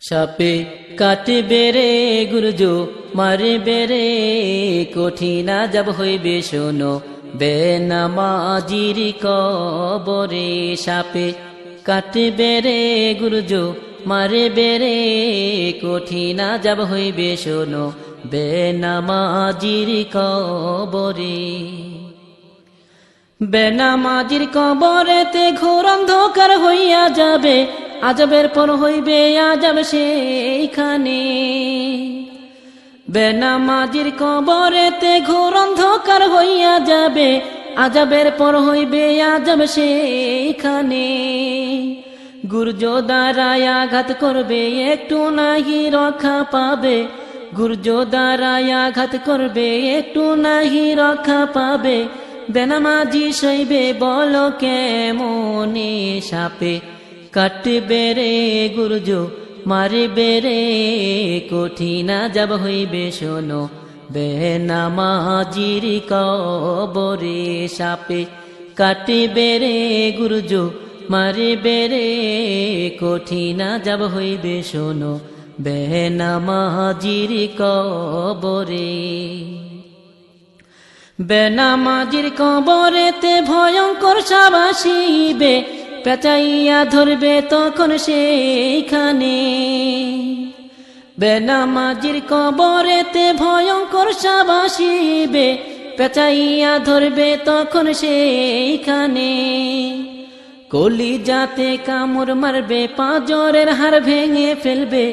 সাপে কাটবে রে গুরজো মারবে রে কঠিন আযাব হইবে শোনো বেনামাজির কবরে। সাপে কাটবে রে গুরজো মারবে রে কঠিন আযাব হইবে শোনো বেনামাজির কবরে। বেনামাজির কবরেতে ঘোর অন্ধকার হইয়া যাবে, আযাবের পর হইবে আযাব সেইখানে। বেনামাজির কবরেতে ঘোর অন্ধকার হইয়া যাবে, আযাবের পর হইবে আযাব সেইখানে। গুরজো দ্বারায় আঘাত করবে একটু নাহি রক্ষা পাবে, গুরজো দ্বারায় আঘাত করবে একটু নাহি রক্ষা পাবে। বেনামাজি সইবে বলো কেমনে। সাপে কাটবে রে গুরজো মারবে রে কঠিন আযাব হইবে শোনো বেনামাজির কবরে। সাপে কাটবে রে গুরজো মারবে রে কঠিন আযাব হইবে শোনো বেনামাজির কবরে। বেনামাজির কবরেতে ভয়ঙ্কর সাপ আসিবে, পেঁচাইয়া ধরবে তখন সেইখানে। বেনামাজির কবরেতে ভয়ঙ্কর সাপ আসিবে, পেঁচাইয়া ধরবে তখন সেইখানে। কলিজাতে কামড় মারবে পাঁজরের হাড় ভেঙে ফেলবে,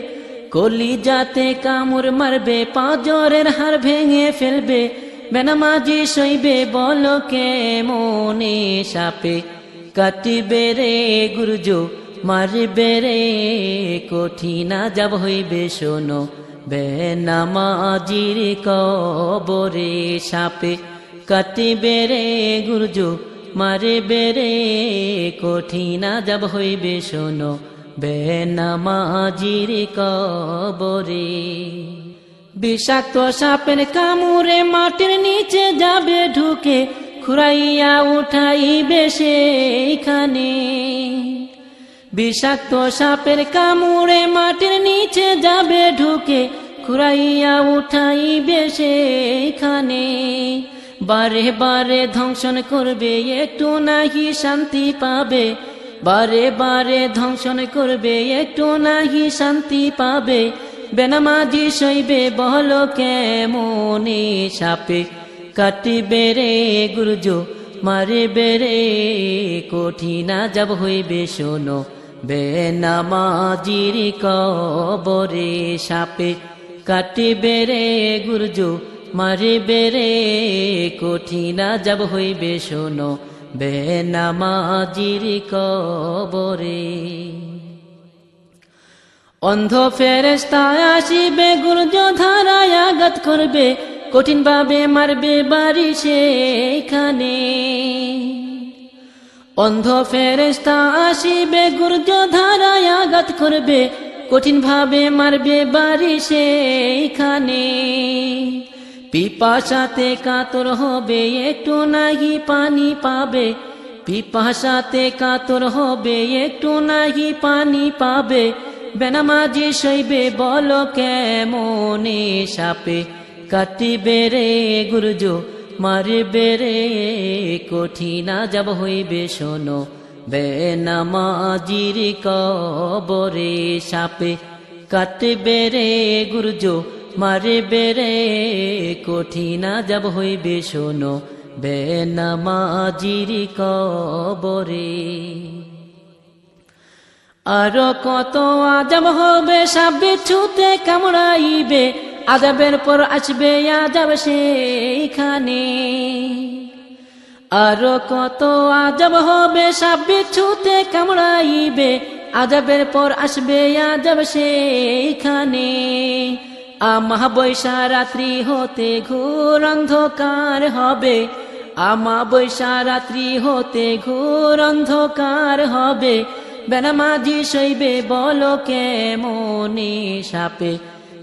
কলিজাতে কামড় মারবে পাঁজরের হাড় ভেঙে ফেলবে। বেনামাজি সইবে বলো কেমনে। সাপে কাটবে রে গুরজো মারবে রে কঠিন আযাব হইবে শোনো বেনামাজির কবরে। সাপে কাটবে রে গুরজো মারবে রে কঠিন আযাব হইবে শোনো বেনামাজির কবরে। বিষাক্ত সাপের কামড়ে মাটির নিচে যাবে ঢুকে, খুঁড়াইয়া উঠাইবে সেইখানে। বিষাক্ত সাপের কামড়ে মাটির নিচে যাবে ঢুকে, খুঁড়াইয়া উঠাইবে সেইখানে। বারে বারে ধ্বংসন করবে একটু নাহি শান্তি পাবে, বারে বারে ধ্বংসন করবে একটু নাহি শান্তি পাবে। বেনামাজি সইবে বলো কেমনে। সাপে কাটবে রে গুরজো মারবে রে কঠিন আযাব হইবে শোনো বেনামাজির কবরে। সাপে কাটবে রে গুরজো মারবে রে কঠিন আযাব হইবে শোনো বেনামাজির কবরে। অন্ধ ফেরেশতা আসিবে গুরজো ধারায় আঘাত করবে, কঠিন ভাবে মারবে বাড়ি সেইখানে। অন্ধ ফেরেশতা আসিবে গুরজো ধারায় আঘাত করবে, কঠিন ভাবে মারবে বাড়ি সেইখানে। পিপাসাতে কাতর হবে একটু নাহি পানি পাবে, পিপাসাতে কাতর হবে একটু নাহি পানি পাবে। বেনামাজি সইবে বলো কেমনে। সাপে কাটবে রে গুরজো মারবে রে কঠিন আযাব হইবে শোনো বেনামাজির কবরে। সাপে কাটবে রে গুরজো মারবে রে কঠিন আযাব হইবে শোনো বেনামাজির কবরে। আরো কত আযাব হবে সাপ বিচ্ছুতে কামড়াইবে, আযাবের পর আসবে আযাব সেইখানে। আরো কত আযাব হবে সাপ বিচ্ছুতে কামড়াইবে, আযাবের পর আসবে আযাব সেইখানে। আমাবস্যা রাত্রি হতে ঘোর অন্ধকার হবে, আমাবস্যা রাত্রি হতে ঘোর অন্ধকার হবে। বেনামাজি সইবে বলো কেমনে। সাপে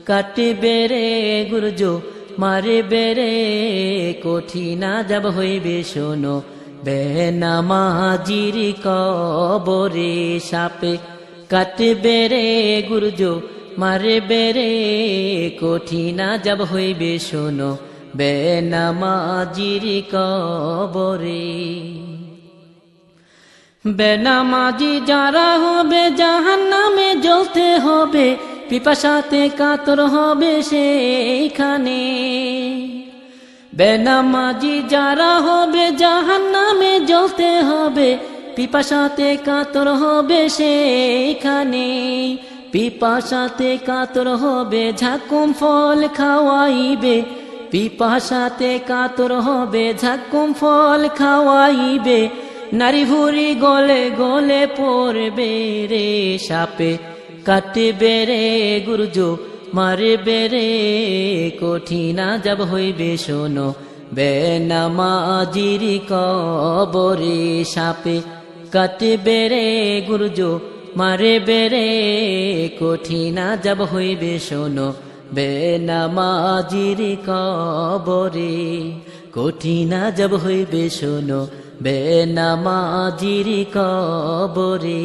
কাটবে রে গুরজো মারবে রে কঠিন আযাব হইবে শোনো বেনামাজির কবরে। সাপে কাটবে রে গুরজো মারবে রে কঠিন আযাব হইবে শোনো বেনামাজির কবরে। বেনামাজি যারা হবে জাহান্নামে জ্বলতে হবে, পিপাসাতে কাতর হবে সেইখানে। বেনামাজি যারা হবে জাহান্নামে জ্বলতে হবে, পিপাসাতে কাতর হবে সেইখানে। পিপাসাতে কাতর হবে ঝাকুম ফল খাওয়াইবে, পিপাসাতে কাতর হবে ঝাকুম ফল খাওয়াইবে। নারী ভুরি গলে গলে পড়বে রে সাপে, কাটবে রে গুরজো মারবে রে কঠিন আযাব হইবে শোনো বেনামাজির কবরে। সাপে কাটবে রে গুরজো মারবে রে কঠিন আযাব হইবে শোনো বেনামাজির কবরে। কঠিন আযাব হইবে শোনো বেনামাজির কবরে।